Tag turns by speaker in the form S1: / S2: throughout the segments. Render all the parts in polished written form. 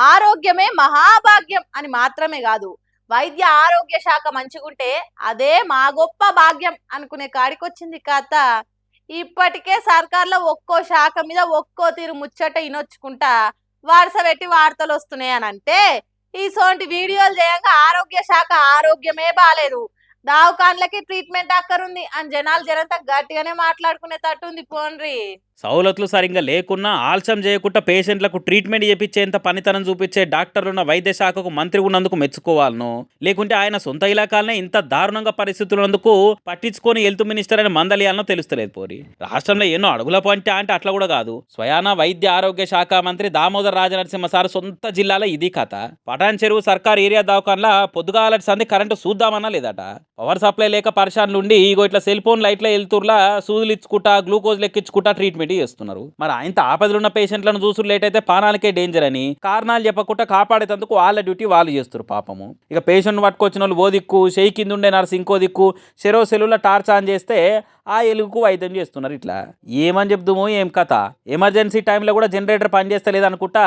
S1: ఆరోగ్యమే మహాభాగ్యం అని మాత్రమే కాదు, వైద్య ఆరోగ్య శాఖ మంచిగుంటే అదే మా గొప్ప భాగ్యం అనుకునే కాడికొచ్చింది కథ. ఇప్పటికే సర్కార్లో ఒక్కో శాఖ మీద ఒక్కో తీరు ముచ్చట ఇనొచ్చుకుంటా వరుస పెట్టి వార్తలు వస్తున్నాయి అని అంటే, ఈసోంటి వీడియోలు చేయంగా ఆరోగ్య శాఖ ఆరోగ్యమే బాలేదు, దావకాన్లకి ట్రీట్మెంట్ అక్కరుంది అని జనాలు జరంతా గట్టిగానే మాట్లాడుకునే తట్టుంది పోన్రి.
S2: సౌలతులు సరిగ్గా లేకున్నా ఆలస్యం చేయకుండా పేషెంట్లకు ట్రీట్మెంట్ చేపించేంత పనితనం చూపించే డాక్టర్లున్న వైద్య శాఖకు మంత్రి ఉన్నందుకు మెచ్చుకోవాలను, లేకుంటే ఆయన సొంత ఇలాకాలనే ఇంత దారుణంగా పరిస్థితులందుకు పట్టించుకొని హెల్త్ మినిస్టర్ అని మందలియాలనో తెలుస్తలేదు పోరి. రాష్ట్రంలో ఎన్నో అడుగుల పంట అంటే అట్లా కూడా కాదు, స్వయాన వైద్య ఆరోగ్య శాఖ మంత్రి దామోదర్ రాజనరసింహ సార్ సొంత జిల్లాలో ఇది కథ. పటాన్ చెరువు సర్కార్ ఏరియా దవాఖాన్లా పొద్దుగాలటి సంది కరెంటు చూద్దామన్నా లేదట. పవర్ సప్లై లేక పరిశాన్లు ఉండి ఇగో ఇట్లా సెల్ ఫోన్ లైట్ల వెళ్తుర్లా సూదులు ఇచ్చుకుంటా గ్లూకోజ్ లెక్కించుకుంటా ట్రీట్మెంట్ చేస్తున్నారు. మరి ఆయనతో ఆపదలున్న పేషెంట్లను చూసుడు లేట్ అయితే పానాలకే డేంజర్ అని కారణాలు చెప్పకుండా కాపాడేందుకు వాళ్ళ డ్యూటీ వాళ్ళు చేస్తారు పాపము. ఇక పేషెంట్ పట్టుకొచ్చిన వాళ్ళు ఓ దిక్కు, చేయి కింద ఉండే నర్సు ఇంకో దిక్కు, చెరో సెల్లుల టార్చ్ ఆన్ చేస్తే ఆ ఎలుగుకు వైద్యం చేస్తున్నారు. ఇట్లా ఏమని చెప్తాము ఏం కథ. ఎమర్జెన్సీ టైంలో కూడా జనరేటర్ పనిచేస్తలేదు అనుకుంటా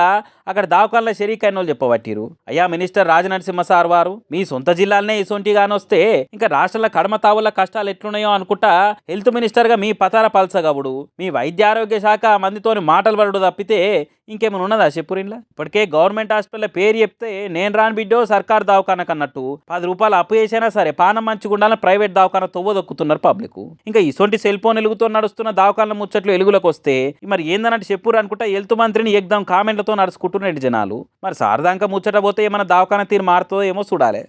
S2: అక్కడ దావకాల్లో షరీక్ అయిన వాళ్ళు చెప్పబట్టిరు. అయ్యా మినిస్టర్ రాజనరసింహ సార్ వారు, మీ సొంత జిల్లాలనే ఇసొంటి గానొస్తే ఇంకా రాష్ట్రాల కడమ తావుల కష్టాలు ఎట్లున్నాయో అనుకుంటా హెల్త్ మినిస్టర్గా మీ పతార పల్సగవుడు, మీ వైద్య ఆరోగ్య శాఖ మందితోని మాటలు పడడు తప్పితే ఇంకేమైనా ఉన్నదా చెప్పురిన్లా? ఇప్పటికే గవర్నమెంట్ హాస్పిటల్ పేరు చెప్తే నేను రాని బిడ్డో సర్కార్ దవాఖానకు అన్నట్టు 10 రూపాయలు అప్పు చేసినా సరే పానం మంచిగుండాలని ప్రైవేట్ దవాఖాన తొవ్వదొక్కుతున్నారు పబ్లిక్. ఇంకా ఇసొంటి సెల్ ఫోన్ ఎలుగుతో నడుస్తున్న దవాఖాన ముచ్చట్లు ఎలుగులకు వస్తే మరి ఏందన్నట్టు చెప్పురు అనుకుంటా హెల్త్ మంత్రిని ఎగ్దాం కామెంట్లతో నడుచుకుంటున్న జనాలు. మరి సారదాంక ముచ్చట పోతే ఏమైనా దవాఖాన తీరు మారుతుందో ఏమో చూడాలి.